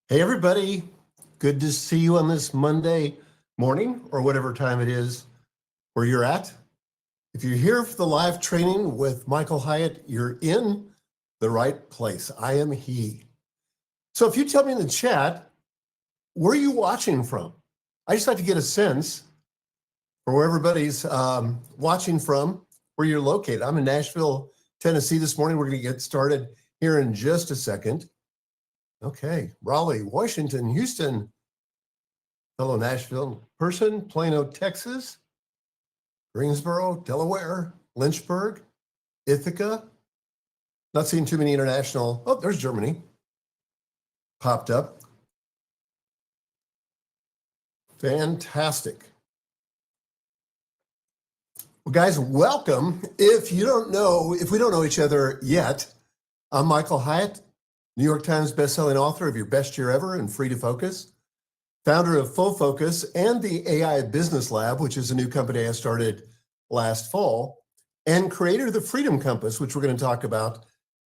Hey, everybody. Good to see you on this Monday morning or whatever time it is where you're at. If you're here for the live training with Michael Hyatt, you're in the right place. I am he. So if you tell me in the chat, where are you watching from? I just like to get a sense for where everybody's watching from, where you're located. I'm in Nashville, Tennessee this morning. We're going to get started here in just a second. Okay, Raleigh, Washington, Houston, hello Nashville person, Plano, Texas, Greensboro, Delaware, Lynchburg, Ithaca. Not seeing too many international. Oh, there's Germany. Popped up. Fantastic. Well, guys, welcome. If we don't know each other yet, I'm Michael Hyatt, New York Times bestselling author of Your Best Year Ever and Free to Focus, founder of Full Focus and the AI Business Lab, which is a new company I started last fall, and creator of the Freedom Compass, which we're going to talk about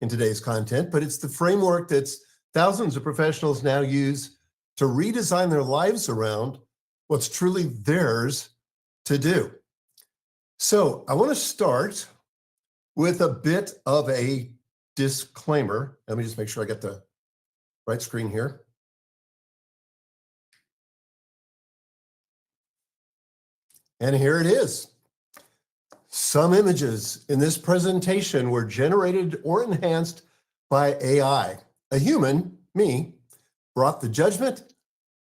in today's content. But it's the framework that thousands of professionals now use to redesign their lives around what's truly theirs to do. So I want to start with a bit of a disclaimer. Let me just make sure I get the right screen here. And here it is. Some images in this presentation were generated or enhanced by AI. A human, me, brought the judgment,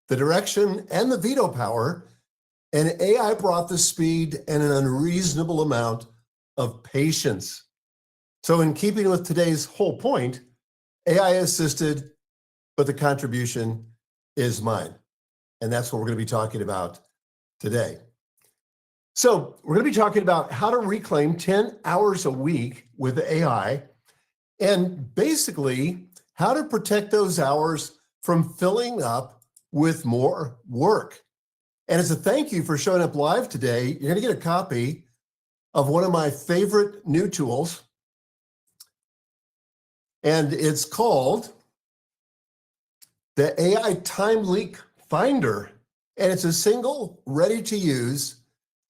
the direction, and the veto power, and AI brought the speed and an unreasonable amount of patience. So in keeping with today's whole point, AI assisted, but the contribution is mine. And that's what we're going to be talking about today. So we're going to be talking about how to reclaim 10 hours a week with AI, and basically how to protect those hours from filling up with more work. And as a thank you for showing up live today, you're going to get a copy of one of my favorite new tools. And it's called the AI Time Leak Finder. And it's a single, ready-to-use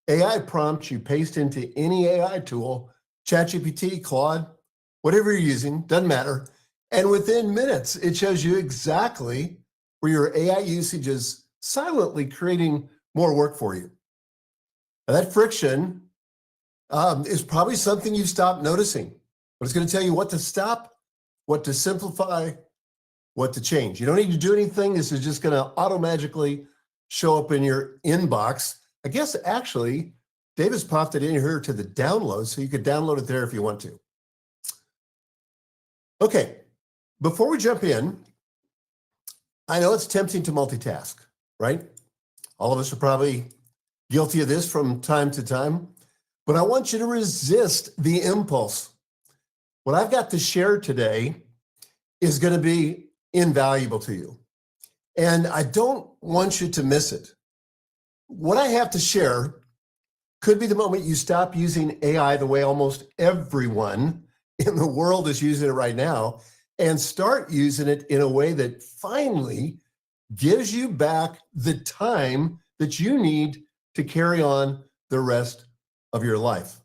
AI prompt you paste into any AI tool, ChatGPT, Claude, whatever you're using, doesn't matter. And within minutes, it shows you exactly where your AI usage is silently creating more work for you. Now, that friction is probably something you've stopped noticing, but it's going to tell you what to stop, what to simplify, what to change. You don't need to do anything. This is just going to auto-magically show up in your inbox. I guess actually, David's popped it in here to the download, so you could download it there if you want to. Okay, before we jump in, I know it's tempting to multitask, right? All of us are probably guilty of this from time to time, but I want you to resist the impulse. What I've got to share today is going to be invaluable to you, and I don't want you to miss it. What I have to share could be the moment you stop using AI the way almost everyone in the world is using it right now, and start using it in a way that finally gives you back the time that you need to carry on the rest of your life.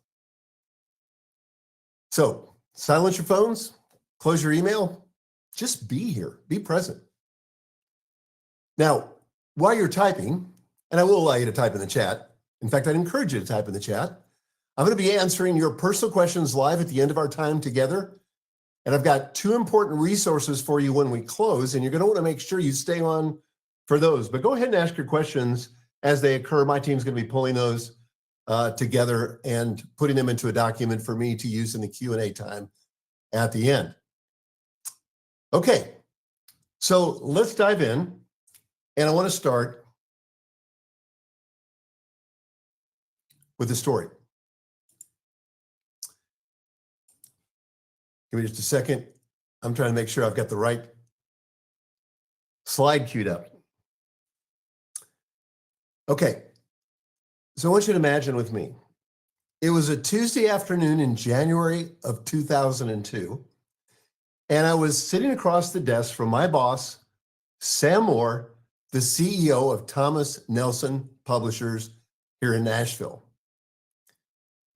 So silence your phones, close your email, just be here, be present. Now, while you're typing, and I will allow you to type in the chat. In fact, I'd encourage you to type in the chat. I'm going to be answering your personal questions live at the end of our time together. And I've got two important resources for you when we close, and you're going to want to make sure you stay on for those. But go ahead and ask your questions as they occur. My team's going to be pulling those together and putting them into a document for me to use in the Q&A time at the end. Okay, so let's dive in. And I want to start with a story. Give me just a second. I'm trying to make sure I've got the right slide queued up. Okay, so I want you to imagine with me. It was a Tuesday afternoon in January of 2002, and I was sitting across the desk from my boss, Sam Moore, the CEO of Thomas Nelson Publishers here in Nashville.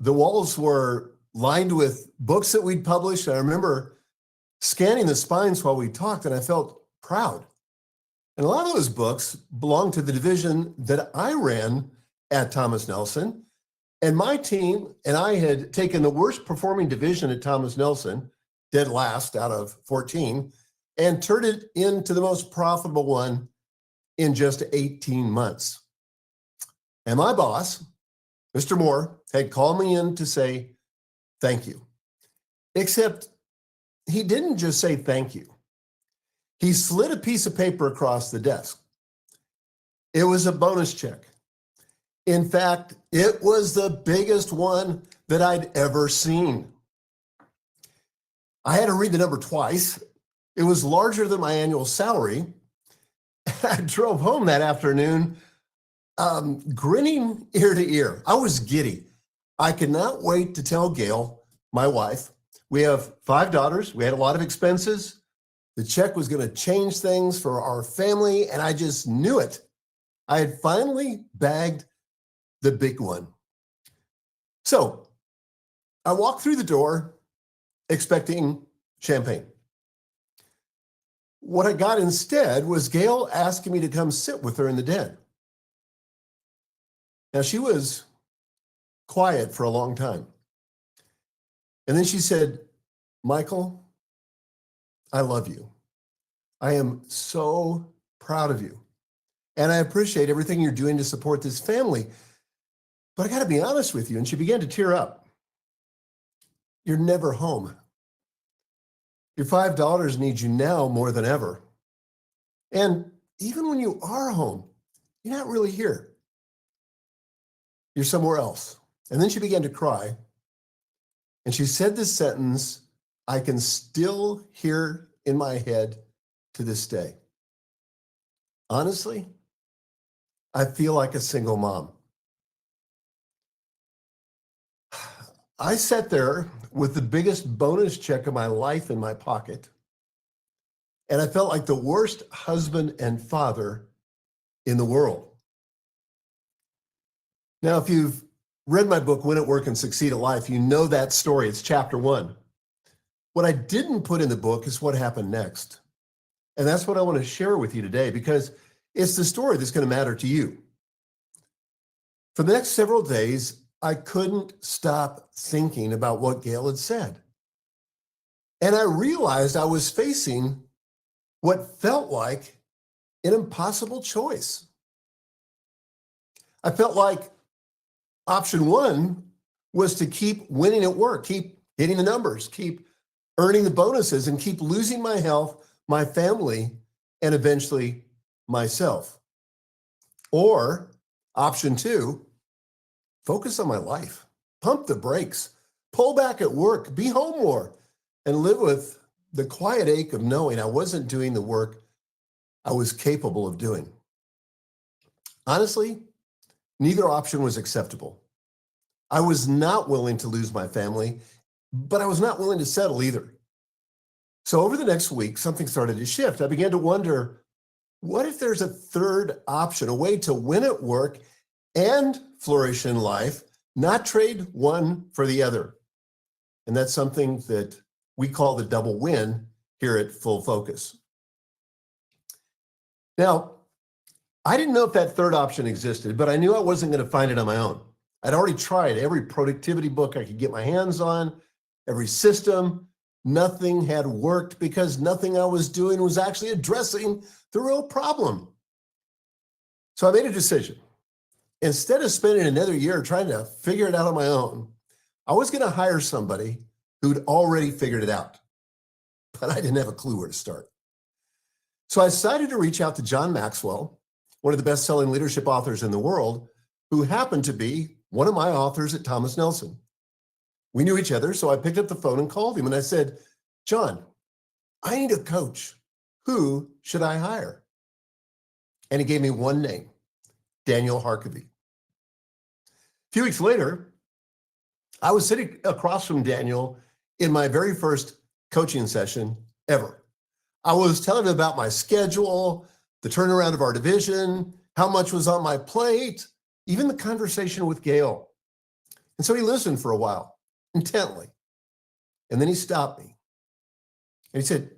The walls were lined with books that we'd published. I remember scanning the spines while we talked, and I felt proud. And a lot of those books belonged to the division that I ran at Thomas Nelson. And my team and I had taken the worst performing division at Thomas Nelson, dead last out of 14, and turned it into the most profitable one in just 18 months. And my boss, Mr. Moore, had called me in to say thank you. Except he didn't just say thank you. He slid a piece of paper across the desk. It was a bonus check. In fact, it was the biggest one that I'd ever seen. I had to read the number twice. It was larger than my annual salary. I drove home that afternoon, grinning ear to ear. I was giddy. I could not wait to tell Gail, my wife. We have 5 daughters. We had a lot of expenses. The check was going to change things for our family, and I just knew it. I had finally bagged the big one. So I walked through the door expecting champagne. What I got instead was Gail asking me to come sit with her in the den. Now, she was quiet for a long time. And then she said, "Michael, I love you. I am so proud of you. And I appreciate everything you're doing to support this family. But I got to be honest with you." And she began to tear up. "You're never home. Your 5 daughters need you now more than ever. And even when you are home, you're not really here. You're somewhere else." And then she began to cry. And she said this sentence I can still hear in my head to this day. "Honestly, I feel like a single mom." I sat there with the biggest bonus check of my life in my pocket, and I felt like the worst husband and father in the world. Now, if you've read my book, Win at Work and Succeed at Life, you know that story. It's chapter 1. What I didn't put in the book is what happened next. And that's what I want to share with you today, because it's the story that's going to matter to you. For the next several days, I couldn't stop thinking about what Gail had said. And I realized I was facing what felt like an impossible choice. I felt like option 1 was to keep winning at work, keep hitting the numbers, keep earning the bonuses, and keep losing my health, my family, and eventually myself. Or option 2, focus on my life, pump the brakes, pull back at work, be home more, and live with the quiet ache of knowing I wasn't doing the work I was capable of doing. Honestly, neither option was acceptable. I was not willing to lose my family, but I was not willing to settle either. So over the next week, something started to shift. I began to wonder, what if there's a third option, a way to win at work and flourish in life, not trade one for the other? And that's something that we call the double win here at Full Focus. Now, I didn't know if that third option existed, but I knew I wasn't going to find it on my own. I'd already tried every productivity book I could get my hands on, every system. Nothing had worked because nothing I was doing was actually addressing the real problem. So I made a decision. Instead of spending another year trying to figure it out on my own, I was going to hire somebody who'd already figured it out, but I didn't have a clue where to start. So I decided to reach out to John Maxwell, one of the best-selling leadership authors in the world, who happened to be one of my authors at Thomas Nelson. We knew each other, so I picked up the phone and called him, and I said, "John, I need a coach. Who should I hire?" And he gave me one name, Daniel Harkavy. A few weeks later, I was sitting across from Daniel in my very first coaching session ever. I was telling him about my schedule, the turnaround of our division, how much was on my plate, even the conversation with Gail. And so he listened for a while, intently. And then he stopped me. And he said,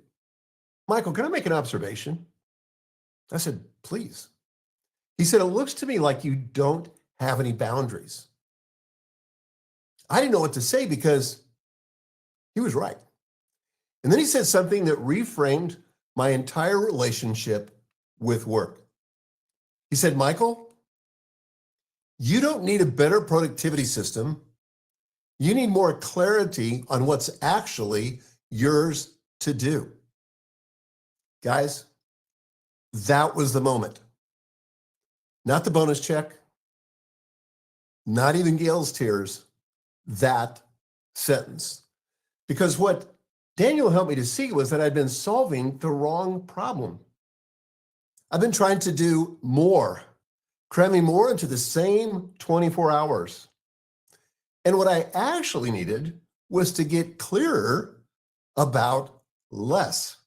Michael, can I make an observation? I said, please. He said, it looks to me like you don't have any boundaries. I didn't know what to say because he was right. And then he said something that reframed my entire relationship with work. He said, Michael, you don't need a better productivity system. You need more clarity on what's actually yours to do. Guys, that was the moment. Not the bonus check, not even Gail's tears, that sentence. Because what Daniel helped me to see was that I'd been solving the wrong problem. I've been trying to do more, cramming more into the same 24 hours. And what I actually needed was to get clearer about less.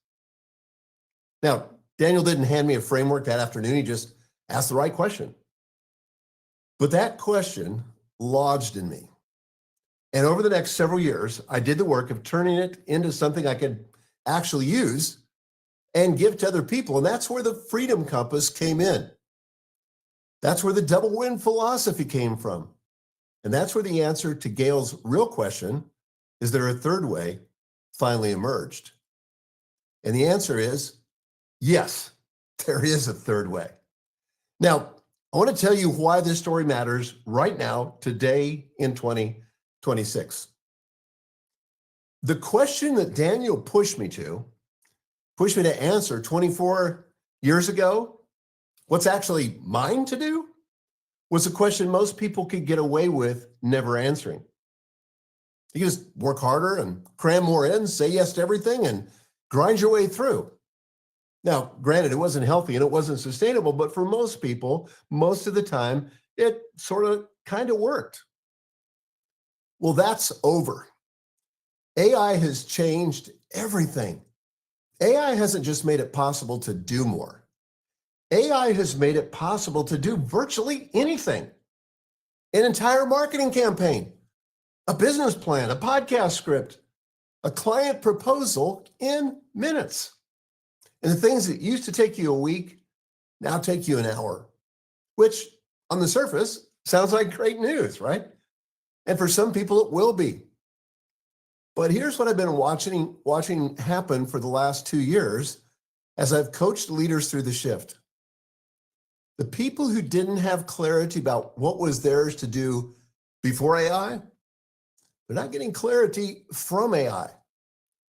Now, Daniel didn't hand me a framework that afternoon. He just asked the right question. But that question lodged in me. And over the next several years, I did the work of turning it into something I could actually use and give to other people. And that's where the freedom compass came in. That's where the double win philosophy came from. And that's where the answer to Gail's real question, is there a third way, finally emerged. And the answer is yes, there is a third way. Now, I want to tell you why this story matters right now, today in 2026. The question that Daniel pushed me to answer 24 years ago, what's actually mine to do, was a question most people could get away with never answering. You just work harder and cram more in, say yes to everything, and grind your way through. Now, granted, it wasn't healthy and it wasn't sustainable, but for most people, most of the time, it sort of kind of worked. Well, that's over. AI has changed everything. AI hasn't just made it possible to do more. AI has made it possible to do virtually anything. An entire marketing campaign, a business plan, a podcast script, a client proposal in minutes. And the things that used to take you a week now take you an hour, which on the surface sounds like great news, right? And for some people it will be. But here's what I've been watching happen for the last 2 years as I've coached leaders through the shift. The people who didn't have clarity about what was theirs to do before AI, they're not getting clarity from AI.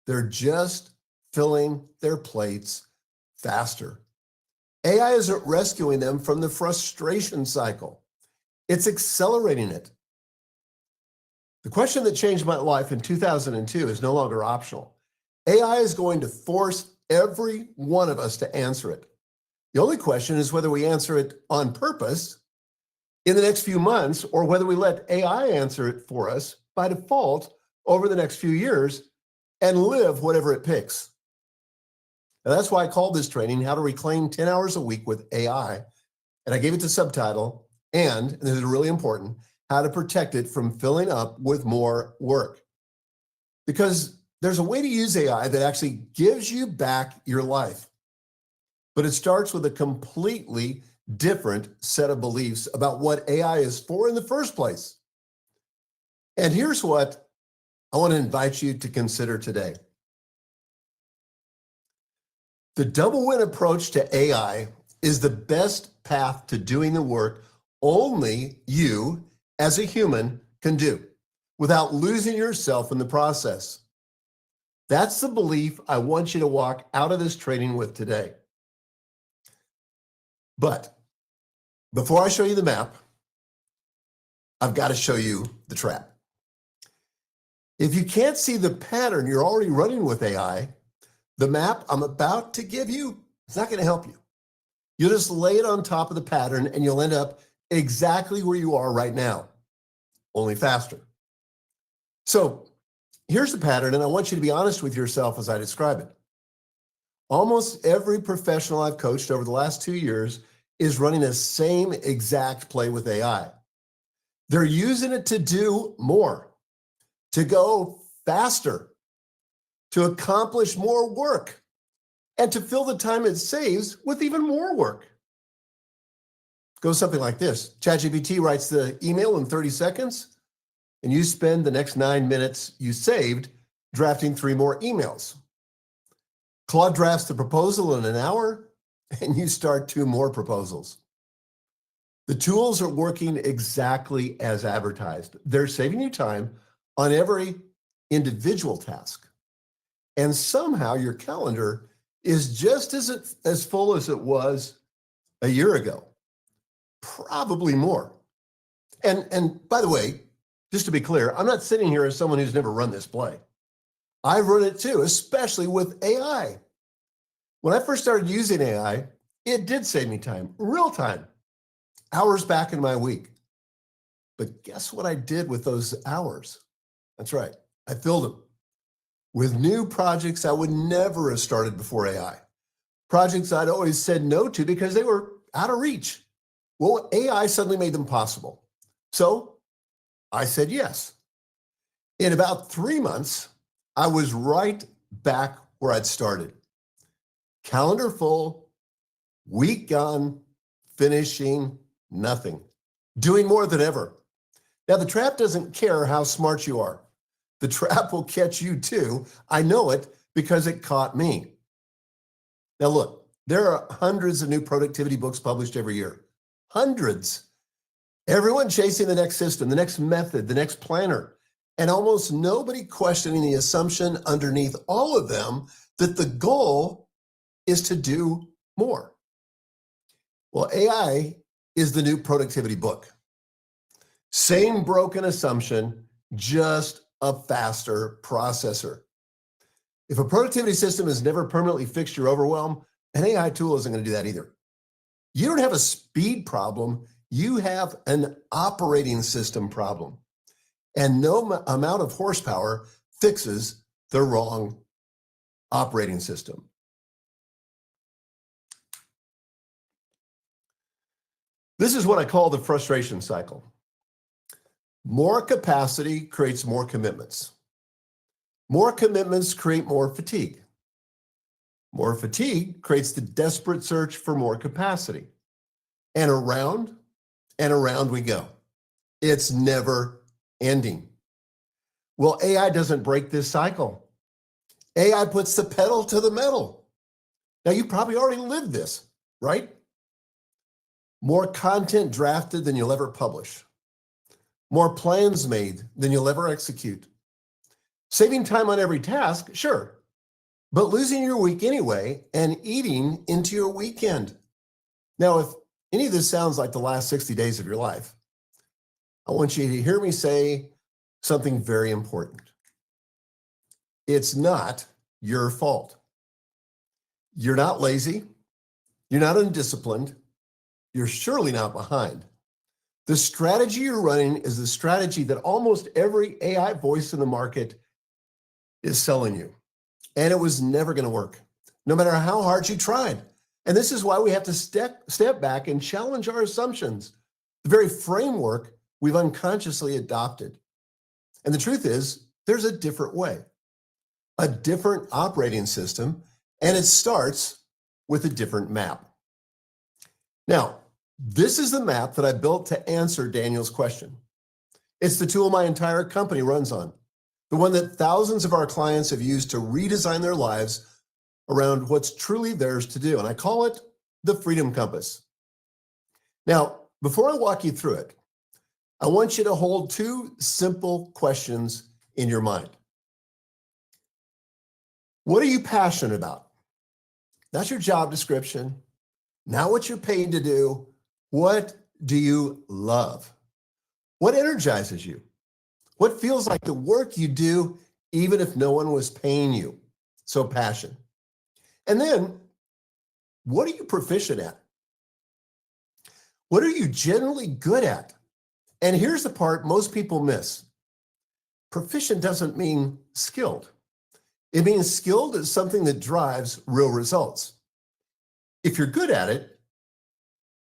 They're just filling their plates faster. AI isn't rescuing them from the frustration cycle. It's accelerating it. The question that changed my life in 2002 is no longer optional. AI is going to force every one of us to answer it. The only question is whether we answer it on purpose in the next few months or whether we let AI answer it for us by default over the next few years and live whatever it picks. Now, that's why I called this training How to Reclaim 10 Hours a Week with AI. And I gave it the subtitle, and this is really important, How to Protect It from Filling Up with More Work. Because there's a way to use AI that actually gives you back your life. But it starts with a completely different set of beliefs about what AI is for in the first place. And here's what I want to invite you to consider today. The double win approach to AI is the best path to doing the work only you as a human can do without losing yourself in the process. That's the belief I want you to walk out of this training with today. But before I show you the map, I've got to show you the trap. If you can't see the pattern you're already running with AI, the map I'm about to give you is not going to help you. You'll just lay it on top of the pattern and you'll end up exactly where you are right now, only faster. So here's the pattern, and I want you to be honest with yourself as I describe it. Almost every professional I've coached over the last 2 years is running the same exact play with AI. They're using it to do more, to go faster, to accomplish more work, and to fill the time it saves with even more work. It goes something like this. ChatGPT writes the email in 30 seconds, and you spend the next 9 minutes you saved drafting 3 more emails. Claude drafts the proposal in an hour, and you start 2 more proposals. The tools are working exactly as advertised. They're saving you time on every individual task. And somehow your calendar is just as full as it was a year ago, probably more. And by the way, just to be clear, I'm not sitting here as someone who's never run this play. I've run it too, especially with AI. When I first started using AI, it did save me time, real time, hours back in my week. But guess what I did with those hours? That's right, I filled them with new projects I would never have started before AI. Projects I'd always said no to because they were out of reach. Well, AI suddenly made them possible. So I said yes. In about 3 months, I was right back where I'd started. Calendar full, week gone, finishing nothing, doing more than ever. Now, the trap doesn't care how smart you are. The trap will catch you too. I know it because it caught me. Now, look, there are hundreds of new productivity books published every year. Hundreds. Everyone chasing the next system, the next method, the next planner, and almost nobody questioning the assumption underneath all of them that the goal is to do more. Well, AI is the new productivity book. Same broken assumption, just a faster processor. If a productivity system has never permanently fixed your overwhelm, an AI tool isn't going to do that either. You don't have a speed problem, you have an operating system problem. And no amount of horsepower fixes the wrong operating system. This is what I call the frustration cycle. More capacity creates more commitments. More commitments create more fatigue. More fatigue creates the desperate search for more capacity. And around we go. It's never ending. Well, AI doesn't break this cycle. AI puts the pedal to the metal. Now, you probably already lived this, right? More content drafted than you'll ever publish. More plans made than you'll ever execute. Saving time on every task, sure, but losing your week anyway and eating into your weekend. Now, if any of this sounds like the last 60 days of your life, I want you to hear me say something very important. It's not your fault. You're not lazy. You're not undisciplined. You're surely not behind. The strategy you're running is the strategy that almost every AI voice in the market is selling you. And it was never going to work, no matter how hard you tried. And this is why we have to step back and challenge our assumptions, the very framework we've unconsciously adopted. And the truth is, there's a different way, a different operating system, and it starts with a different map. Now, this is the map that I built to answer Daniel's question. It's the tool my entire company runs on, the one that thousands of our clients have used to redesign their lives around what's truly theirs to do. And I call it the Freedom Compass. Now, before I walk you through it, I want you to hold 2 simple questions in your mind. What are you passionate about? Not your job description, not what you're paid to do. What do you love? What energizes you? What feels like the work you do, even if no one was paying you? So passion. And then, what are you proficient at? What are you generally good at? And here's the part most people miss. Proficient doesn't mean skilled. It means skilled is something that drives real results. If you're good at it,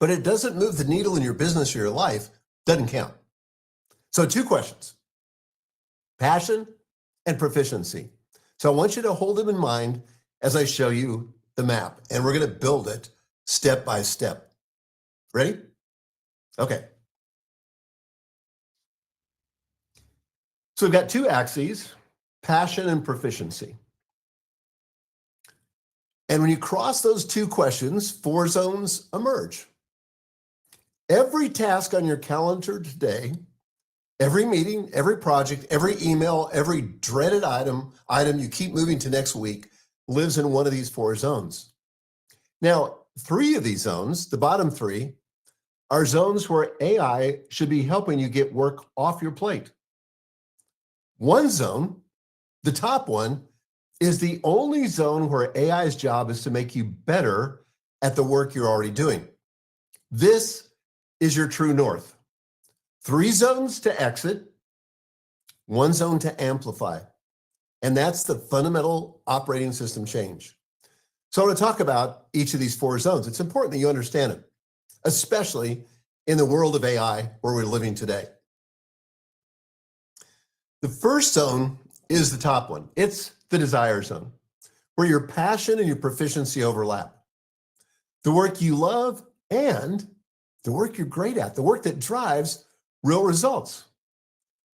but it doesn't move the needle in your business or your life, doesn't count. So 2 questions: passion and proficiency. So I want you to hold them in mind as I show you the map, and we're going to build it step by step. Ready? Okay. So we've got 2 axes, passion and proficiency. And when you cross those 2 questions, 4 zones emerge. Every task on your calendar today, every meeting, every project, every email, every dreaded item you keep moving to next week lives in one of these 4 zones. Now, 3 of these zones, the bottom 3, are zones where AI should be helping you get work off your plate. 1 zone, the top one, is the only zone where AI's job is to make you better at the work you're already doing. This is your true north. 3 zones to exit, 1 zone to amplify. And that's the fundamental operating system change. So I want to talk about each of these 4 zones. It's important that you understand it, especially in the world of AI where we're living today. The first zone is the top one. It's the desire zone, where your passion and your proficiency overlap. The work you love and the work you're great at, the work that drives real results.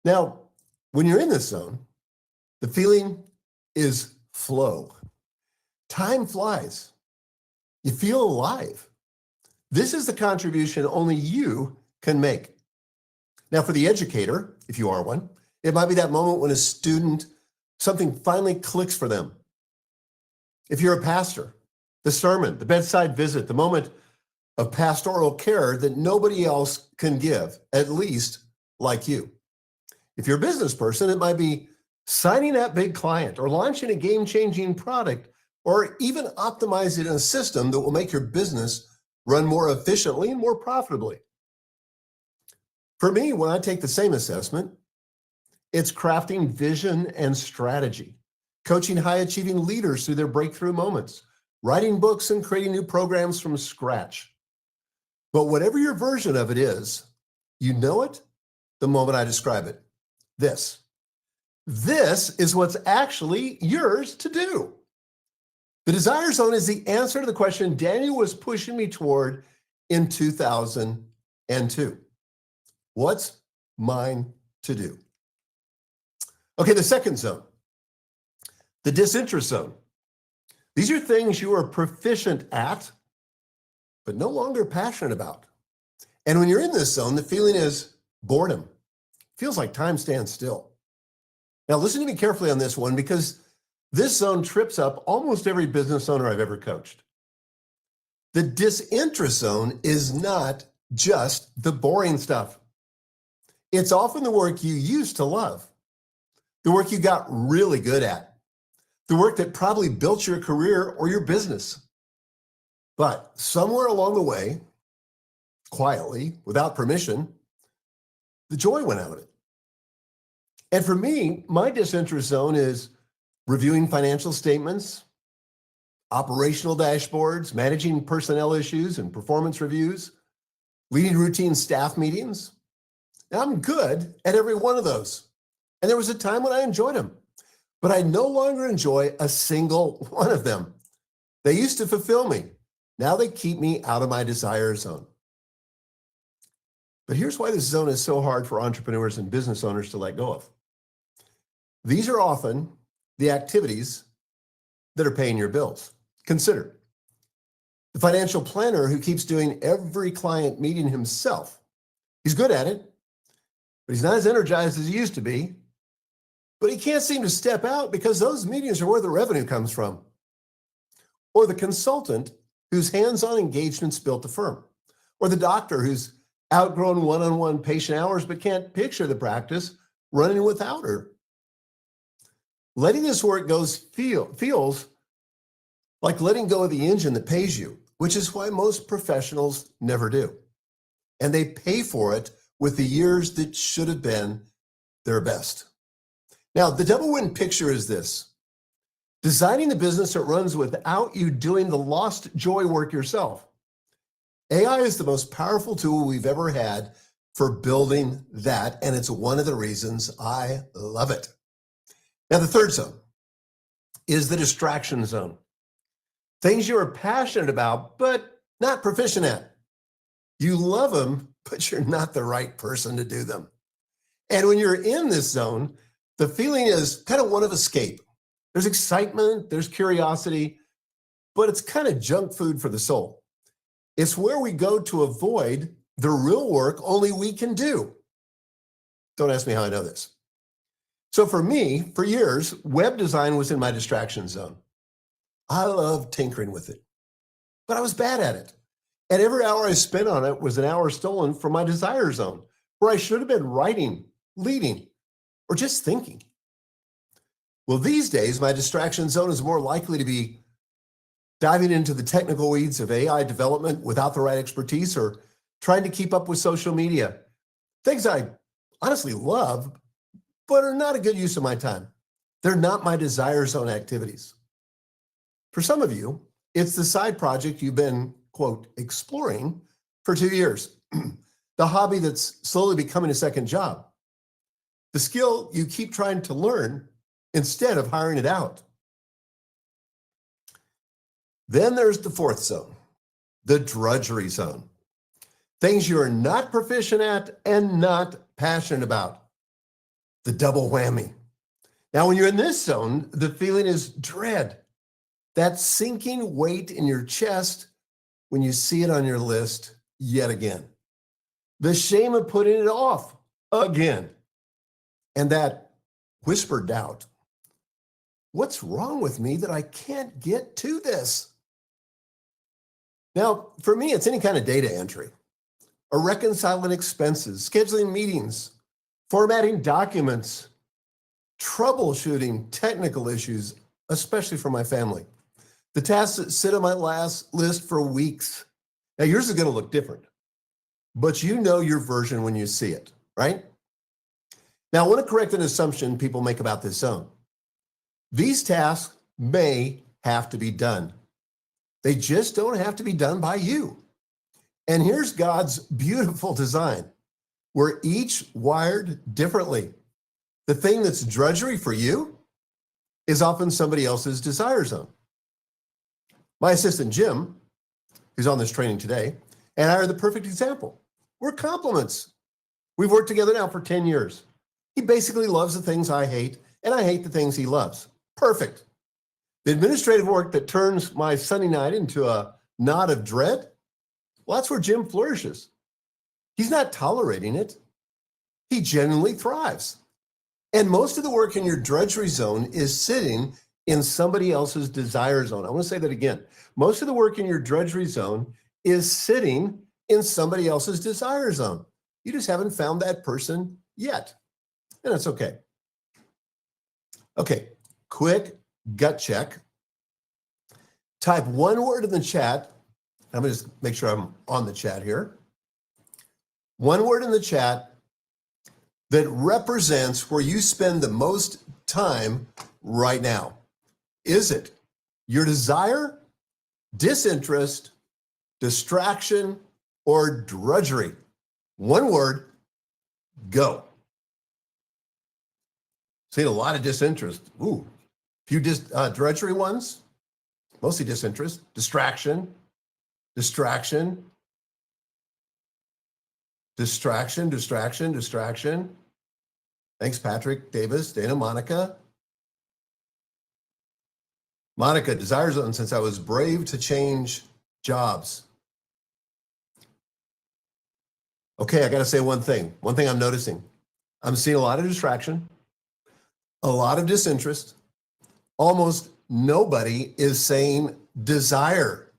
Now, when you're in this zone, the feeling is flow. Time flies. You feel alive. This is the contribution only you can make. Now, for the educator, if you are one, it might be that moment when a student, something finally clicks for them. If you're a pastor, the sermon, the bedside visit, the moment of pastoral care that nobody else can give, at least like you. If you're a business person, it might be signing that big client or launching a game-changing product or even optimizing a system that will make your business run more efficiently and more profitably. For me, when I take the same assessment, it's crafting vision and strategy, coaching high-achieving leaders through their breakthrough moments, writing books and creating new programs from scratch. But whatever your version of it is, you know it the moment I describe it. This is what's actually yours to do. The desire zone is the answer to the question Daniel was pushing me toward in 2002. What's mine to do? Okay, the second zone, the disinterest zone. These are things you are proficient at, but no longer passionate about. And when you're in this zone, the feeling is boredom. Feels like time stands still. Now, listen to me carefully on this one, because this zone trips up almost every business owner I've ever coached. The disinterest zone is not just the boring stuff. It's often the work you used to love, the work you got really good at, the work that probably built your career or your business. But somewhere along the way, quietly, without permission, the joy went out of it. And for me, my disinterest zone is reviewing financial statements, operational dashboards, managing personnel issues and performance reviews, leading routine staff meetings. Now, I'm good at every one of those. And there was a time when I enjoyed them, but I no longer enjoy a single one of them. They used to fulfill me. Now they keep me out of my desire zone. But here's why this zone is so hard for entrepreneurs and business owners to let go of. These are often the activities that are paying your bills. Consider the financial planner who keeps doing every client meeting himself. He's good at it, but he's not as energized as he used to be. But he can't seem to step out because those meetings are where the revenue comes from. Or the consultant whose hands-on engagements built the firm. Or the doctor who's outgrown one-on-one patient hours but can't picture the practice running without her. Letting this work go feels like letting go of the engine that pays you, which is why most professionals never do. And they pay for it with the years that should have been their best. Now, the double win picture is this. designing the business that runs without you doing the lost joy work yourself. AI is the most powerful tool we've ever had for building that, and it's one of the reasons I love it. Now, the third zone is the distraction zone. Things you are passionate about, but not proficient at. You love them, but you're not the right person to do them. And when you're in this zone, the feeling is kind of one of escape. There's excitement, there's curiosity, but it's kind of junk food for the soul. It's where we go to avoid the real work only we can do. Don't ask me how I know this. So for me, for years, web design was in my distraction zone. I loved tinkering with it, but I was bad at it. And every hour I spent on it was an hour stolen from my desire zone, where I should have been writing, leading, or just thinking. Well, these days, my distraction zone is more likely to be diving into the technical weeds of AI development without the right expertise, or trying to keep up with social media. Things I honestly love, but are not a good use of my time. They're not my desire zone activities. For some of you, it's the side project you've been, quote, exploring for 2 years. The hobby that's slowly becoming a second job. The skill you keep trying to learn instead of hiring it out. Then there's the fourth zone, the drudgery zone. Things you are not proficient at and not passionate about. The double whammy. Now, when you're in this zone, the feeling is dread. That sinking weight in your chest when you see it on your list yet again. The shame of putting it off again. And that whispered doubt. What's wrong with me that I can't get to this? Now, for me, it's any kind of data entry, or reconciling expenses, scheduling meetings, formatting documents, troubleshooting technical issues, especially for my family. The tasks that sit on my last list for weeks. Now, yours is going to look different, but you know your version when you see it, right? Now, I want to correct an assumption people make about this zone. These tasks may have to be done. They just don't have to be done by you. And here's God's beautiful design. We're each wired differently. The thing that's drudgery for you is often somebody else's desire zone. My assistant, Jim, who's on this training today, and I are the perfect example. We're complements. We've worked together now for 10 years. He basically loves the things I hate, and I hate the things he loves. Perfect. The administrative work that turns my Sunday night into a knot of dread, well, that's where Jim flourishes. He's not tolerating it. He genuinely thrives. And most of the work in your drudgery zone is sitting in somebody else's desire zone. I want to say that again. Most of the work in your drudgery zone is sitting in somebody else's desire zone. You just haven't found that person yet. And that's okay. Okay, quick gut check. Type one word in the chat. I'm going to just make sure I'm on the chat here. One word in the chat that represents where you spend the most time right now. Is it your desire, disinterest, distraction, or drudgery? One word, go. See a lot of disinterest. Ooh, few drudgery ones, mostly disinterest, distraction, distraction, distraction, distraction, distraction. Thanks, Patrick, Davis, Dana, Monica. Monica, desire zone since I was brave to change jobs. Okay, I got to say one thing I'm noticing. I'm seeing a lot of distraction, a lot of disinterest. Almost nobody is saying desire.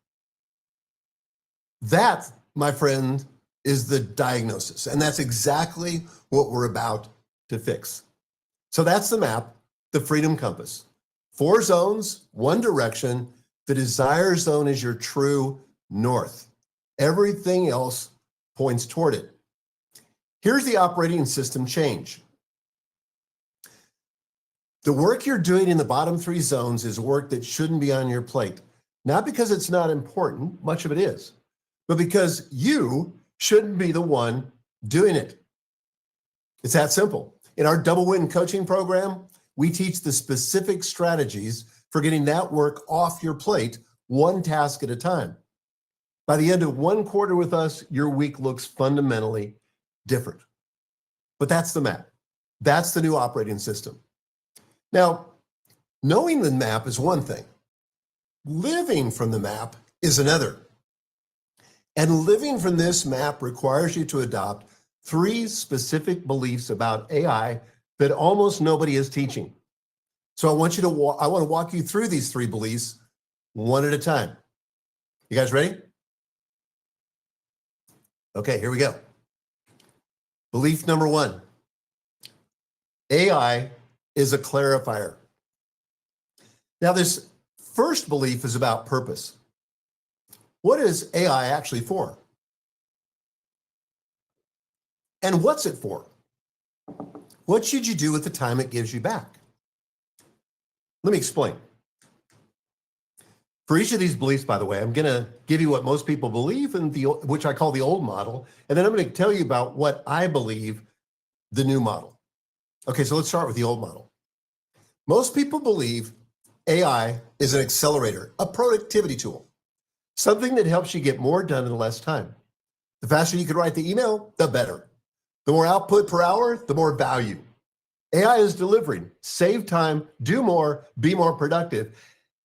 That, my friend, is the diagnosis. And that's exactly what we're about to fix. So that's the map, the freedom compass. 4 zones, 1 direction. The desire zone is your true north. Everything else points toward it. Here's the operating system change. The work you're doing in the bottom three zones is work that shouldn't be on your plate. Not because it's not important, much of it is, but because you shouldn't be the one doing it. It's that simple. In our Double Win coaching program, we teach the specific strategies for getting that work off your plate, one task at a time. By the end of one quarter with us, your week looks fundamentally different. But that's the map. That's the new operating system. Now, knowing the map is one thing. Living from the map is another. And living from this map requires you to adopt three specific beliefs about AI that almost nobody is teaching. So I want to walk you through these three beliefs one at a time. You guys ready? Okay, here we go. Belief number one, AI is a clarifier. Now, this first belief is about purpose. What is AI actually for? And what's it for? What should you do with the time it gives you back? Let me explain. For each of these beliefs, by the way, I'm going to give you what most people believe, and which I call the old model, and then I'm going to tell you about what I believe the new model. Okay, so let's start with the old model. Most people believe AI is an accelerator, a productivity tool, something that helps you get more done in less time. The faster you can write the email, the better. The more output per hour, the more value. AI is delivering, save time, do more, be more productive,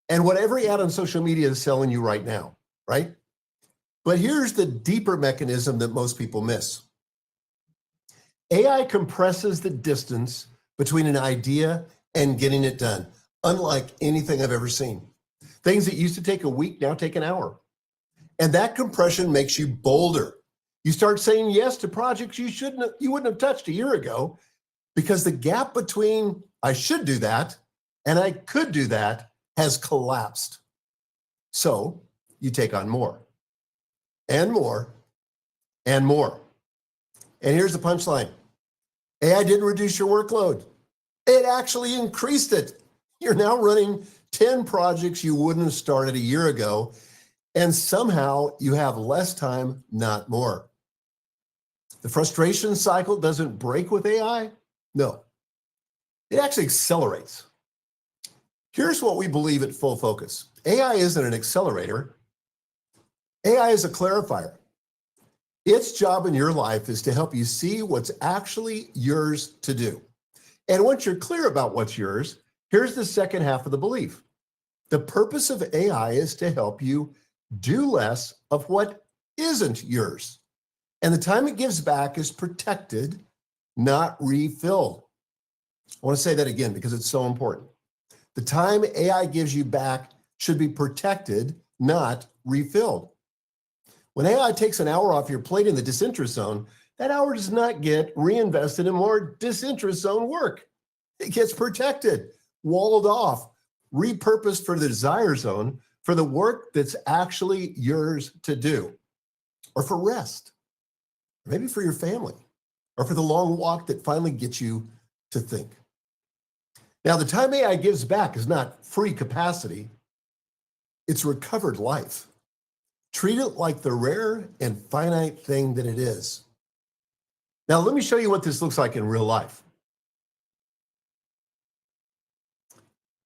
and what every ad on social media is selling you right now, right? But here's the deeper mechanism that most people miss. AI compresses the distance between an idea and getting it done, unlike anything I've ever seen. Things that used to take a week now take an hour. And that compression makes you bolder. You start saying yes to projects you wouldn't have touched a year ago, because the gap between I should do that and I could do that has collapsed. So you take on more and more and more. And here's the punchline. AI didn't reduce your workload. It actually increased it. You're now running 10 projects you wouldn't have started a year ago, and somehow you have less time, not more. The frustration cycle doesn't break with AI. No, it actually accelerates. Here's what we believe at Full Focus. AI isn't an accelerator. AI is a clarifier. Its job in your life is to help you see what's actually yours to do. And once you're clear about what's yours, here's the second half of the belief. The purpose of AI is to help you do less of what isn't yours. And the time it gives back is protected, not refilled. I want to say that again because it's so important. The time AI gives you back should be protected, not refilled. When AI takes an hour off your plate in the disinterest zone, that hour does not get reinvested in more disinterest zone work. It gets protected, walled off, repurposed for the desire zone for the work that's actually yours to do, or for rest, or maybe for your family, or for the long walk that finally gets you to think. Now, the time AI gives back is not free capacity, it's recovered life. Treat it like the rare and finite thing that it is. Now, let me show you what this looks like in real life.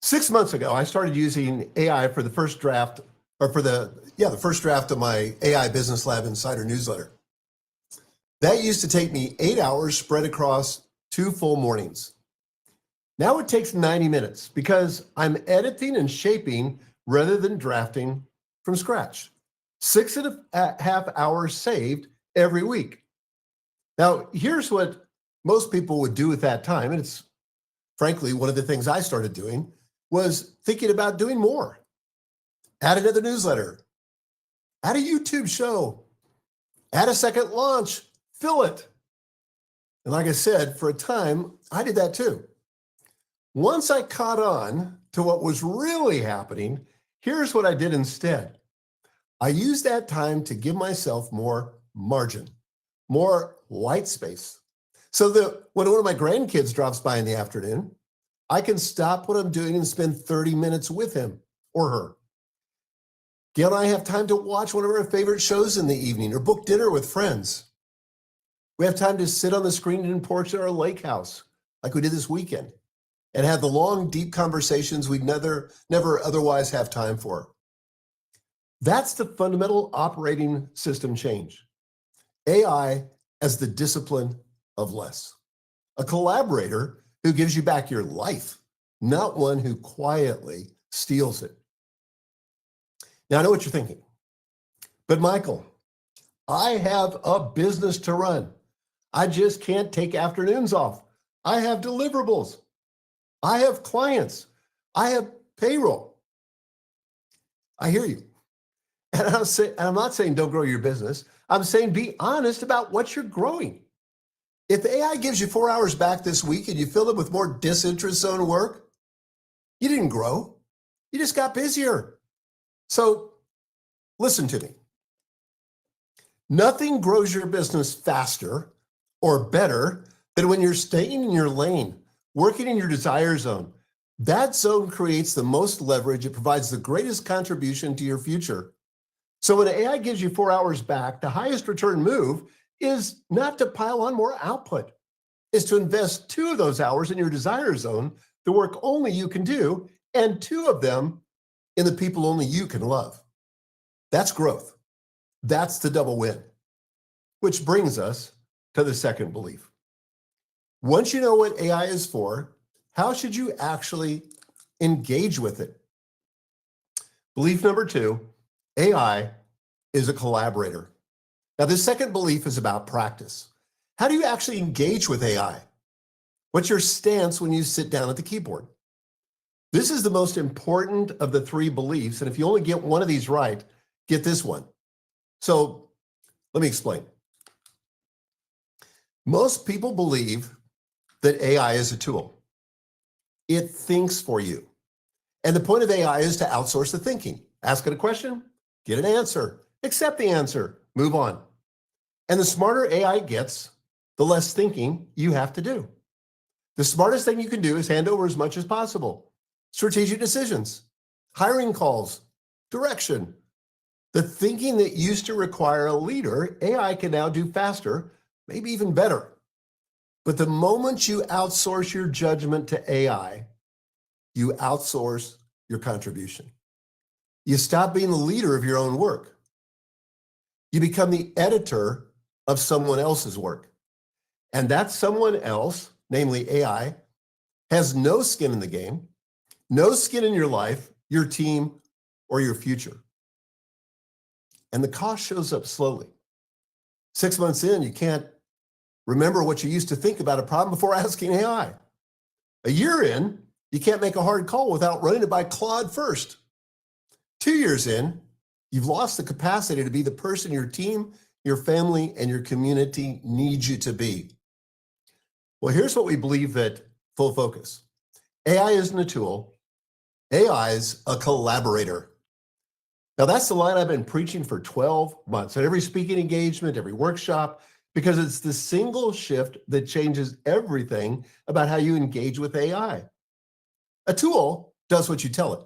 6 months ago, I started using AI for the first draft, or for the first draft of my AI Business Lab Insider newsletter. That used to take me 8 hours spread across 2 full mornings. Now it takes 90 minutes because I'm editing and shaping rather than drafting from scratch. 6.5 hours saved every week. Now, here's what most people would do with that time, and it's frankly one of the things I started doing, was thinking about doing more. Add another newsletter, add a YouTube show, add a second launch, fill it. And like I said, for a time, I did that too. Once I caught on to what was really happening, here's what I did instead. I used that time to give myself more margin, more white space. So that when one of my grandkids drops by in the afternoon, I can stop what I'm doing and spend 30 minutes with him or her. Gail and I have time to watch one of our favorite shows in the evening or book dinner with friends. We have time to sit on the screened-in porch at our lake house, like we did this weekend, and have the long, deep conversations we'd never otherwise have time for. That's the fundamental operating system change. AI as the discipline of less. A collaborator who gives you back your life, not one who quietly steals it. Now, I know what you're thinking, but Michael, I have a business to run. I just can't take afternoons off. I have deliverables. I have clients. I have payroll. I hear you. And I'm not saying don't grow your business. I'm saying be honest about what you're growing. If AI gives you 4 hours back this week and you fill them with more disinterest zone work, you didn't grow. You just got busier. So listen to me. Nothing grows your business faster or better than when you're staying in your lane, working in your desire zone. That zone creates the most leverage. It provides the greatest contribution to your future. So when AI gives you 4 hours back, the highest return move is not to pile on more output, is to invest 2 of those hours in your desire zone, the work only you can do, and 2 of them in the people only you can love. That's growth. That's the double win. Which brings us to the second belief. Once you know what AI is for, how should you actually engage with it? Belief number 2, AI is a collaborator. Now, this second belief is about practice. How do you actually engage with AI? What's your stance when you sit down at the keyboard? This is the most important of the 3 beliefs, and if you only get one of these right, get this one. So let me explain. Most people believe that AI is a tool. It thinks for you. And the point of AI is to outsource the thinking. Ask it a question, get an answer, accept the answer, move on. And the smarter AI gets, the less thinking you have to do. The smartest thing you can do is hand over as much as possible. Strategic decisions, hiring calls, direction. The thinking that used to require a leader, AI can now do faster, maybe even better. But the moment you outsource your judgment to AI, you outsource your contribution. You stop being the leader of your own work. You become the editor of someone else's work. And that someone else, namely AI, has no skin in the game, no skin in your life, your team, or your future. And the cost shows up slowly. 6 months in, you can't remember what you used to think about a problem before asking AI. A year in, you can't make a hard call without running it by Claude first. 2 years in, you've lost the capacity to be the person your team, your family, and your community need you to be. Well, here's what we believe at Full Focus. AI isn't a tool. AI is a collaborator. Now, that's the line I've been preaching for 12 months at every speaking engagement, every workshop, because it's the single shift that changes everything about how you engage with AI. A tool does what you tell it.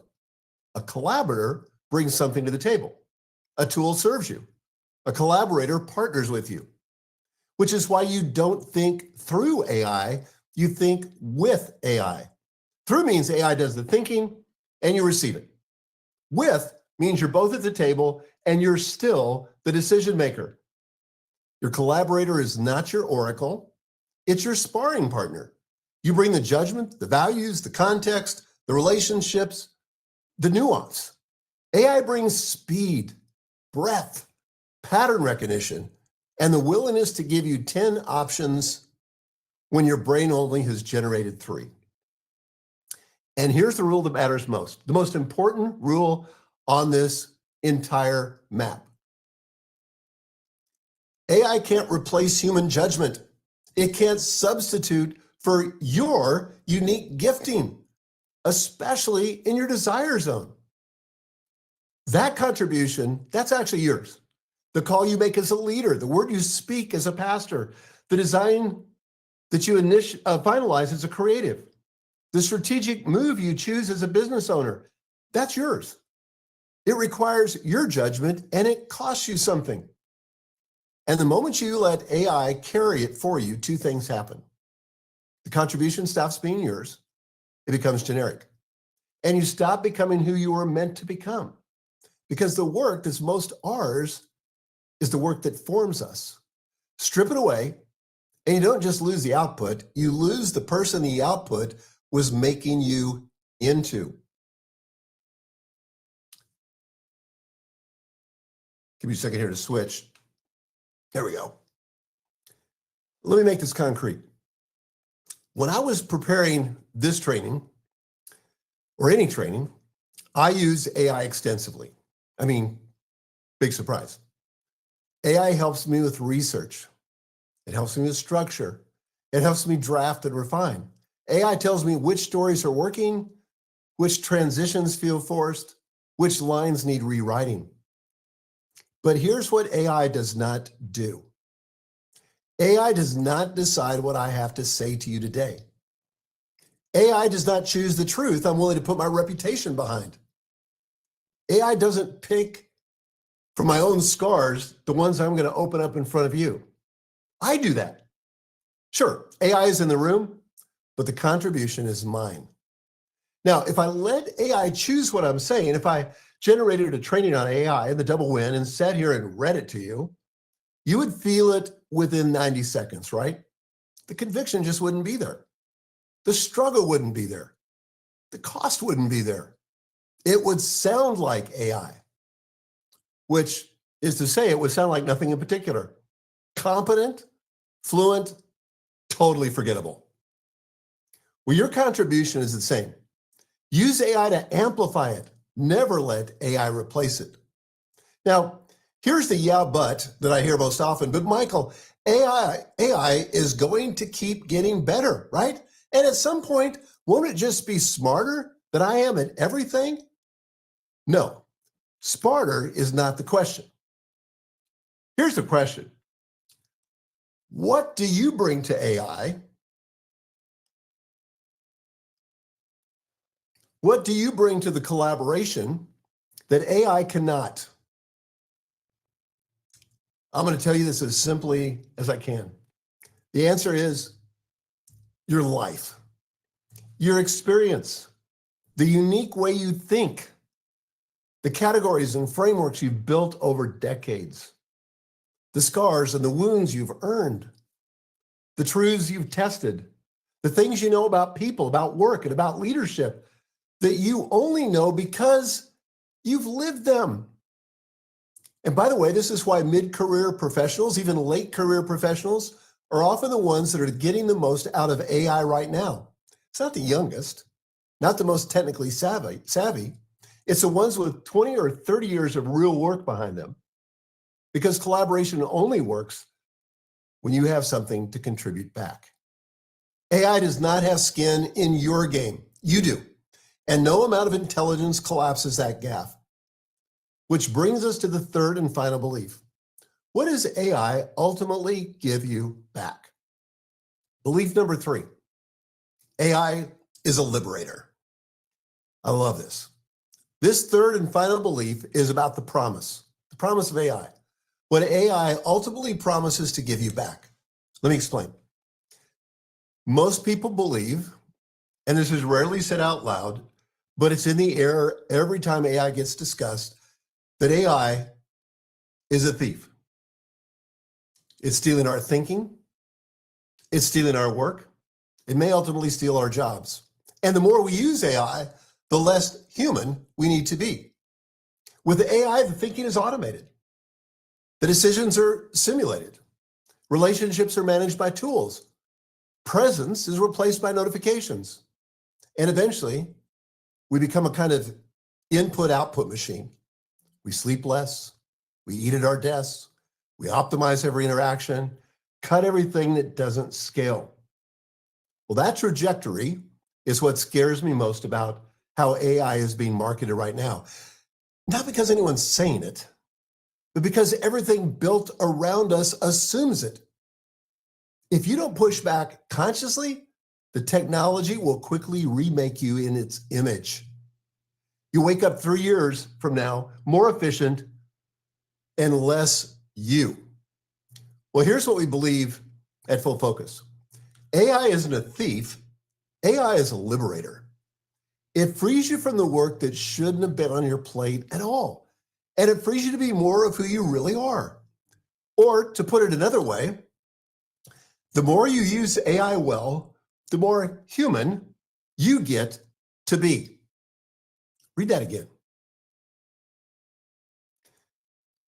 A collaborator brings something to the table. A tool serves you. A collaborator partners with you, which is why you don't think through AI, you think with AI. Through means AI does the thinking and you receive it. With means you're both at the table and you're still the decision maker. Your collaborator is not your oracle, it's your sparring partner. You bring the judgment, the values, the context, the relationships, the nuance. AI brings speed, breadth, pattern recognition, and the willingness to give you 10 options when your brain only has generated 3. And here's the rule that matters most, the most important rule on this entire map. AI can't replace human judgment. It can't substitute for your unique gifting, especially in your desire zone. That contribution, that's actually yours. The call you make as a leader, the word you speak as a pastor, the design that you finalize as a creative. The strategic move you choose as a business owner, that's yours. It requires your judgment and it costs you something. And the moment you let AI carry it for you, two things happen. The contribution stops being yours. It becomes generic. And you stop becoming who you were meant to become. Because the work that's most ours is the work that forms us. Strip it away, and you don't just lose the output, you lose the person the output was making you into. Give me a second here to switch. There we go. Let me make this concrete. When I was preparing this training, or any training, I use AI extensively. I mean, big surprise. AI helps me with research. It helps me with structure. It helps me draft and refine. AI tells me which stories are working, which transitions feel forced, which lines need rewriting. But here's what AI does not do. AI does not decide what I have to say to you today. AI does not choose the truth I'm willing to put my reputation behind. AI doesn't pick from my own scars the ones I'm going to open up in front of you. I do that. Sure, AI is in the room, but the contribution is mine. Now, if I let AI choose what I'm saying, if I generated a training on AI and the double win and sat here and read it to you, you would feel it within 90 seconds, right? The conviction just wouldn't be there. The struggle wouldn't be there. The cost wouldn't be there. It would sound like AI, which is to say it would sound like nothing in particular. Competent, fluent, totally forgettable. Well, your contribution is the same. Use AI to amplify it. Never let AI replace it. Now, here's the yeah, but that I hear most often. But Michael, AI is going to keep getting better, right? And at some point, won't it just be smarter than I am at everything? No, smarter is not the question. Here's the question. What do you bring to AI? What do you bring to the collaboration that AI cannot? I'm going to tell you this as simply as I can. The answer is your life, your experience, the unique way you think, the categories and frameworks you've built over decades, the scars and the wounds you've earned, the truths you've tested, the things you know about people, about work, and about leadership that you only know because you've lived them. And by the way, this is why mid-career professionals, even late career professionals, are often the ones that are getting the most out of AI right now. It's not the youngest, not the most technically savvy. It's the ones with 20 or 30 years of real work behind them. Because collaboration only works when you have something to contribute back. AI does not have skin in your game. You do. And no amount of intelligence collapses that gap. Which brings us to the third and final belief. What does AI ultimately give you back? Belief number 3, AI is a liberator. I love this. This third and final belief is about the promise of AI. What AI ultimately promises to give you back. Let me explain. Most people believe, and this is rarely said out loud, but it's in the air every time AI gets discussed, that AI is a thief. It's stealing our thinking. It's stealing our work. It may ultimately steal our jobs. And the more we use AI, the less human we need to be. With AI, the thinking is automated. The decisions are simulated. Relationships are managed by tools. Presence is replaced by notifications. And eventually, we become a kind of input-output machine. We sleep less. We eat at our desks. We optimize every interaction, cut everything that doesn't scale. Well, that trajectory is what scares me most about how AI is being marketed right now. Not because anyone's saying it, but because everything built around us assumes it. If you don't push back consciously, The technology will quickly remake you in its image. You wake up 3 years from now, more efficient and less you. Well, here's what we believe at Full Focus. AI isn't a thief. AI is a liberator. It frees you from the work that shouldn't have been on your plate at all. And it frees you to be more of who you really are. Or to put it another way, the more you use AI well, the more human you get to be. Read that again.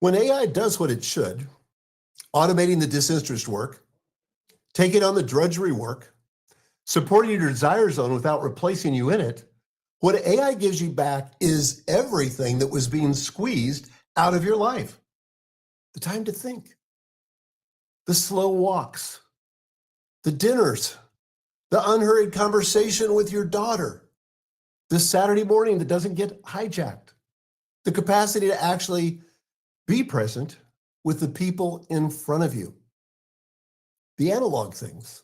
When AI does what it should, automating the disinterest work, taking on the drudgery work, supporting your desire zone without replacing you in it, what AI gives you back is everything that was being squeezed out of your life. The time to think, the slow walks, the dinners, the unhurried conversation with your daughter, the Saturday morning that doesn't get hijacked, the capacity to actually be present with the people in front of you, the analog things,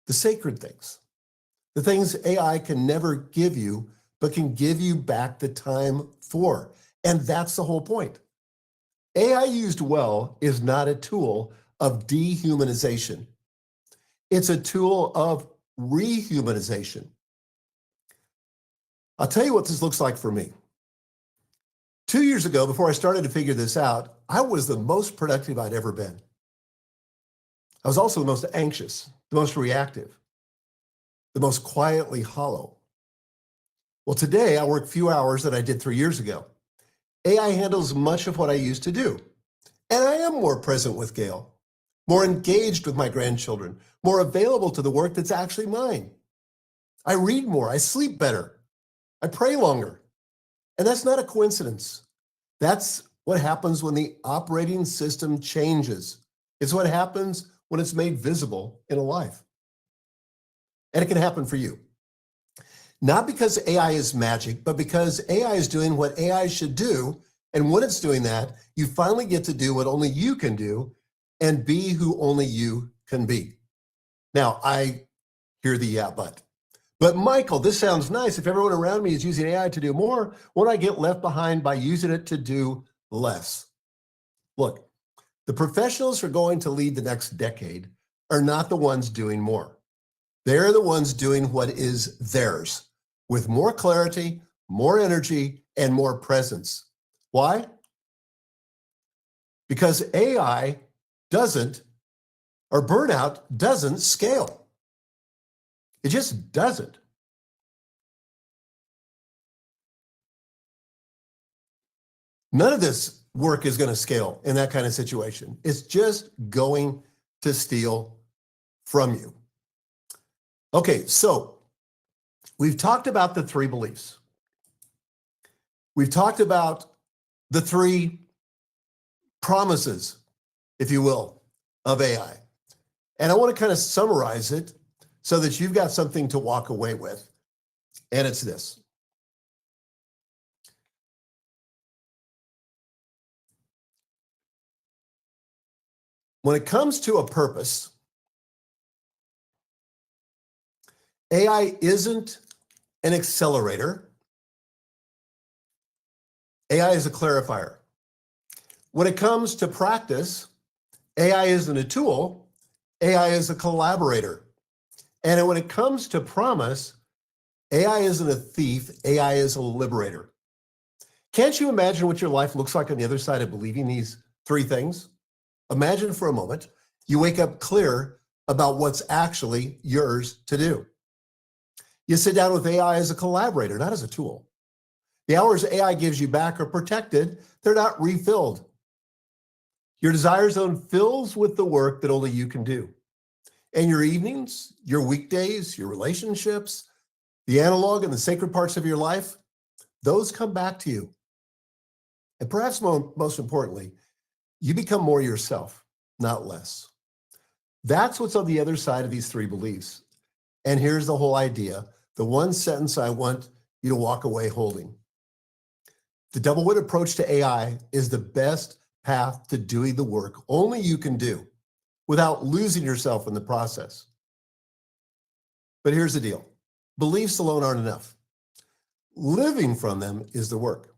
the sacred things, the things AI can never give you, but can give you back the time for. And that's the whole point. AI used well is not a tool of dehumanization. It's a tool of rehumanization. I'll tell you what this looks like for me. 2 years ago, before I started to figure this out, I was the most productive I'd ever been. I was also the most anxious, the most reactive, the most quietly hollow. Well, today I work fewer hours than I did 3 years ago. AI handles much of what I used to do. And I am more present with Gail, more engaged with my grandchildren, more available to the work that's actually mine. I read more, I sleep better, I pray longer. And that's not a coincidence. That's what happens when the operating system changes. It's what happens when it's made visible in a life. And it can happen for you. Not because AI is magic, but because AI is doing what AI should do. And when it's doing that, you finally get to do what only you can do and be who only you can be. Now, I hear the yeah, but Michael, this sounds nice. If everyone around me is using AI to do more, won't I get left behind by using it to do less? Look, the professionals who are going to lead the next decade are not the ones doing more. They're the ones doing what is theirs with more clarity, more energy, and more presence. Why? Because AI doesn't, or burnout doesn't scale. It just doesn't. None of this work is going to scale in that kind of situation. It's just going to steal from you. Okay, so we've talked about the 3 beliefs. We've talked about the 3 promises, if you will, of AI. And I want to kind of summarize it so that you've got something to walk away with. And it's this. When it comes to a purpose, AI isn't an accelerator. AI is a clarifier. When it comes to practice, AI isn't a tool. AI is a collaborator. And when it comes to promise, AI isn't a thief. AI is a liberator. Can't you imagine what your life looks like on the other side of believing these 3 things? Imagine for a moment, you wake up clear about what's actually yours to do. You sit down with AI as a collaborator, not as a tool. The hours AI gives you back are protected. They're not refilled. Your desire zone fills with the work that only you can do. And your evenings, your weekdays, your relationships, the analog and the sacred parts of your life, those come back to you. And perhaps most importantly, you become more yourself, not less. That's what's on the other side of these 3 beliefs. And here's the whole idea, the one sentence I want you to walk away holding. The double-wit approach to AI is the best path to doing the work only you can do without losing yourself in the process. But here's the deal. Beliefs alone aren't enough. Living from them is the work.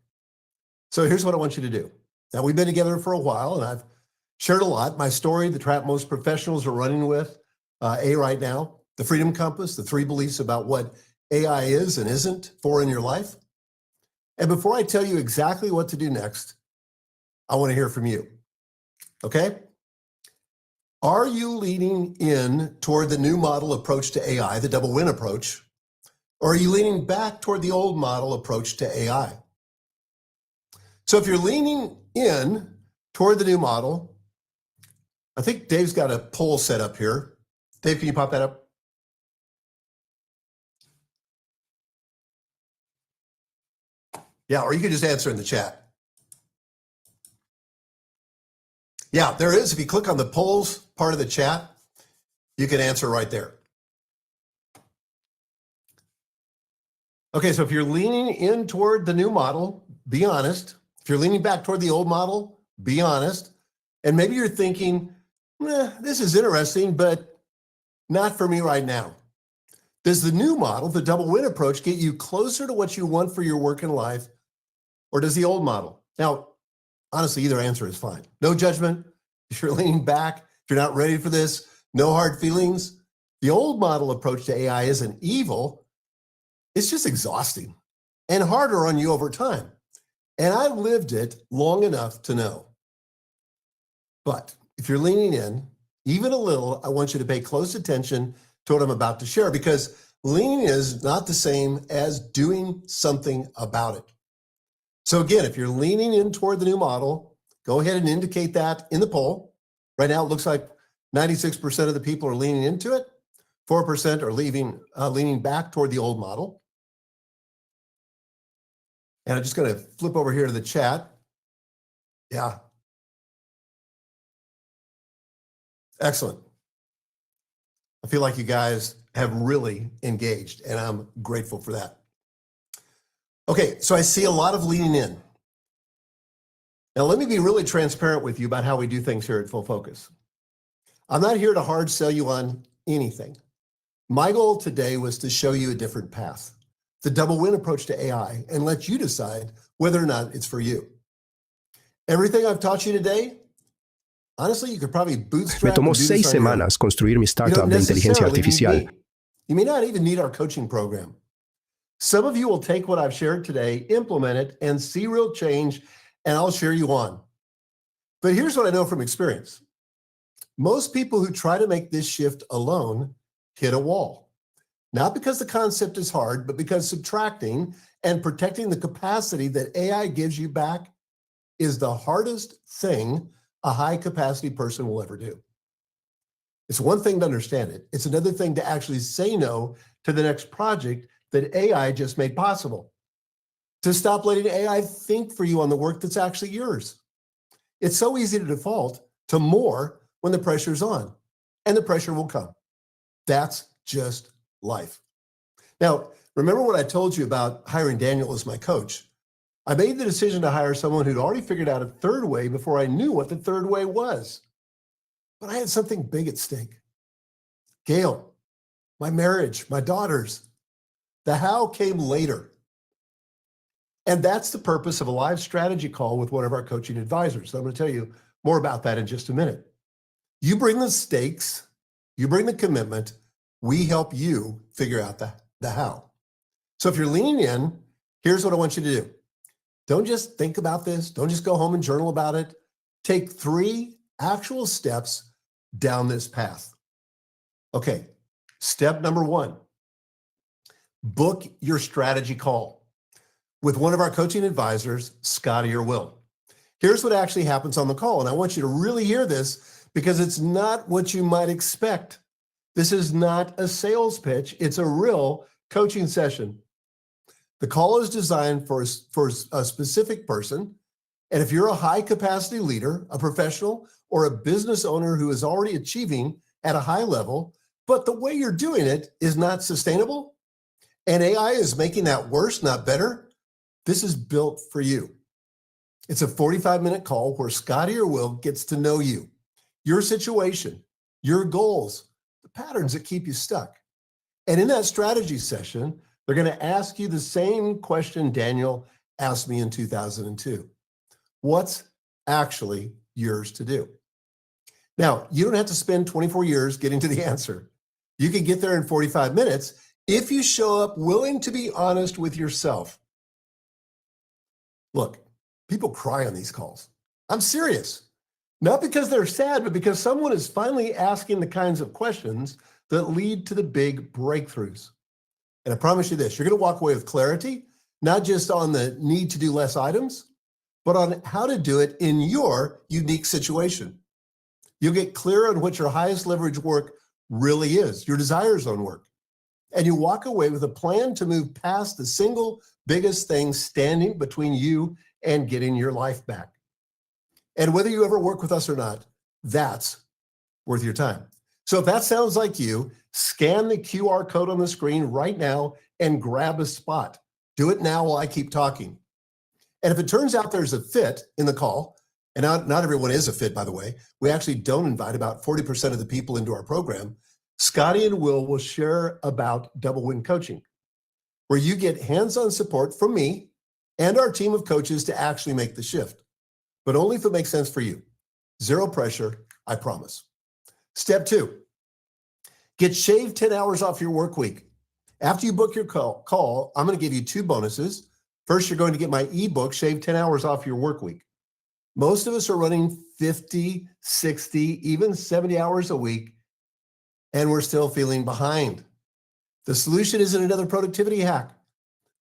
So here's what I want you to do. Now, we've been together for a while, and I've shared a lot. My story, the trap most professionals are running with right now, the Freedom Compass, the 3 beliefs about what AI is and isn't for in your life. And before I tell you exactly what to do next, I want to hear from you. Okay? Are you leaning in toward the new model approach to AI, the double win approach, or are you leaning back toward the old model approach to AI? So if you're leaning in toward the new model, I think Dave's got a poll set up here. Dave, can you pop that up? Yeah, or you could just answer in the chat. Yeah, there is. If you click on the polls part of the chat, you can answer right there. Okay, so if you're leaning in toward the new model, be honest. If you're leaning back toward the old model, be honest. And maybe you're thinking, this is interesting, but not for me right now. Does the new model, the double win approach, get you closer to what you want for your work and life, or does the old model? Now, honestly, either answer is fine. No judgment. If you're leaning back, if you're not ready for this, no hard feelings. The old model approach to AI isn't evil. It's just exhausting and harder on you over time. And I've lived it long enough to know. But if you're leaning in, even a little, I want you to pay close attention to what I'm about to share, because leaning is not the same as doing something about it. So again, if you're leaning in toward the new model, go ahead and indicate that in the poll. Right now, it looks like 96% of the people are leaning into it. 4% are leaning back toward the old model. And I'm just going to flip over here to the chat. Yeah. Excellent. I feel like you guys have really engaged, and I'm grateful for that. Okay, so I see a lot of leaning in. Now, let me be really transparent with you about how we do things here at Full Focus. I'm not here to hard sell you on anything. My goal today was to show you a different path, the double win approach to AI, and let you decide whether or not it's for you. Everything I've taught you today, honestly, you could probably bootstrap. Me tomó 6 semanas construir mi startup de inteligencia artificial. You may not even need our coaching program. Some of you will take what I've shared today, implement it, and see real change, and I'll share you on. But here's what I know from experience. Most people who try to make this shift alone hit a wall. Not because the concept is hard, but because subtracting and protecting the capacity that AI gives you back is the hardest thing a high-capacity person will ever do. It's one thing to understand it. It's another thing to actually say no to the next project that AI just made possible. To stop letting AI think for you on the work that's actually yours. It's so easy to default to more when the pressure's on, and the pressure will come. That's just life. Now, remember what I told you about hiring Daniel as my coach? I made the decision to hire someone who'd already figured out a third way before I knew what the third way was. But I had something big at stake. Gail, my marriage, my daughters. The how came later. And that's the purpose of a live strategy call with one of our coaching advisors. So I'm going to tell you more about that in just a minute. You bring the stakes, you bring the commitment, we help you figure out the how. So if you're leaning in, here's what I want you to do. Don't just think about this. Don't just go home and journal about it. Take 3 actual steps down this path. Okay, step number 1, book your strategy call with one of our coaching advisors, Scotty or Will. Here's what actually happens on the call, and I want you to really hear this because it's not what you might expect. This is not a sales pitch. It's a real coaching session. The call is designed for a specific person, and if you're a high-capacity leader, a professional, or a business owner who is already achieving at a high level, but the way you're doing it is not sustainable, and AI is making that worse, not better, this is built for you. It's a 45-minute call where Scotty or Will gets to know you, your situation, your goals, the patterns that keep you stuck. And in that strategy session, they're going to ask you the same question Daniel asked me in 2002. What's actually yours to do? Now, you don't have to spend 24 years getting to the answer. You can get there in 45 minutes if you show up willing to be honest with yourself. Look, people cry on these calls. I'm serious. Not because they're sad, but because someone is finally asking the kinds of questions that lead to the big breakthroughs. And I promise you this, you're going to walk away with clarity, not just on the need to do less items, but on how to do it in your unique situation. You'll get clear on what your highest leverage work really is, your desire zone work. And you walk away with a plan to move past the single biggest thing standing between you and getting your life back. And whether you ever work with us or not, that's worth your time. So if that sounds like you, scan the QR code on the screen right now and grab a spot. Do it now while I keep talking. And if it turns out there's a fit in the call, and not everyone is a fit, by the way, we actually don't invite about 40% of the people into our program, Scotty and Will share about Double Win Coaching, where you get hands-on support from me and our team of coaches to actually make the shift, but only if it makes sense for you. Zero pressure, I promise. Step 2, get shaved 10 hours off your work week. After you book your call, I'm going to give you 2 bonuses. First, you're going to get my ebook, Shave 10 Hours Off Your Work Week. Most of us are running 50, 60, even 70 hours a week, and we're still feeling behind. The solution isn't another productivity hack.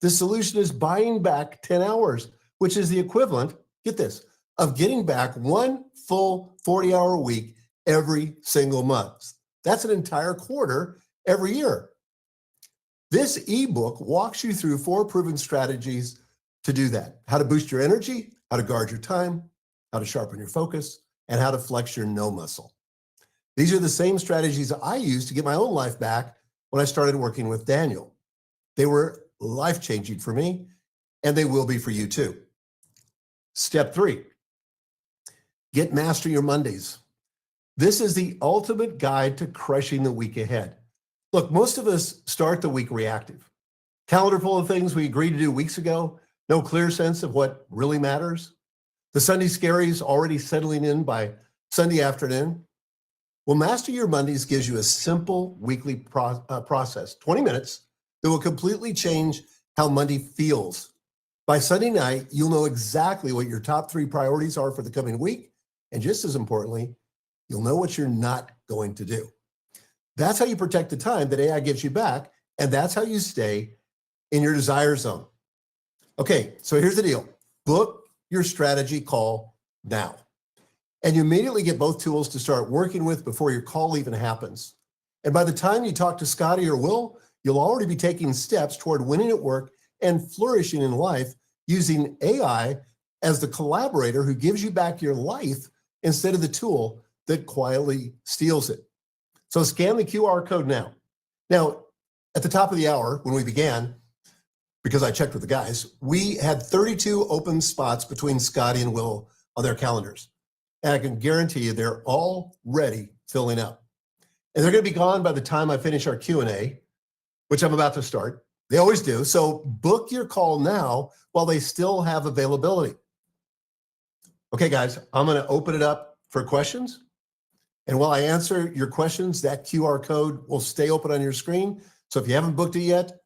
The solution is buying back 10 hours, which is the equivalent, get this, of getting back 1 full 40-hour week every single month. That's an entire quarter every year. This ebook walks you through 4 proven strategies to do that. How to boost your energy, how to guard your time, how to sharpen your focus, and how to flex your no muscle. These are the same strategies I used to get my own life back when I started working with Daniel. They were life-changing for me, and they will be for you too. Step 3, get Master Your Mondays. This is the ultimate guide to crushing the week ahead. Look, most of us start the week reactive. Calendar full of things we agreed to do weeks ago, no clear sense of what really matters. The Sunday scaries already settling in by Sunday afternoon. Well, Master Your Mondays gives you a simple weekly process, 20 minutes, that will completely change how Monday feels. By Sunday night, you'll know exactly what your top 3 priorities are for the coming week. And just as importantly, you'll know what you're not going to do. That's how you protect the time that AI gives you back, and that's how you stay in your desire zone. Okay, so here's the deal. Book your strategy call now. And you immediately get both tools to start working with before your call even happens. And by the time you talk to Scotty or Will, you'll already be taking steps toward winning at work and flourishing in life using AI as the collaborator who gives you back your life instead of the tool that quietly steals it. So scan the QR code now. Now, at the top of the hour when we began, because I checked with the guys, we had 32 open spots between Scotty and Will on their calendars. And I can guarantee you they're already filling up. And they're going to be gone by the time I finish our Q&A, which I'm about to start. They always do. So book your call now while they still have availability. Okay, guys, I'm going to open it up for questions. And while I answer your questions, that QR code will stay open on your screen. So if you haven't booked it yet,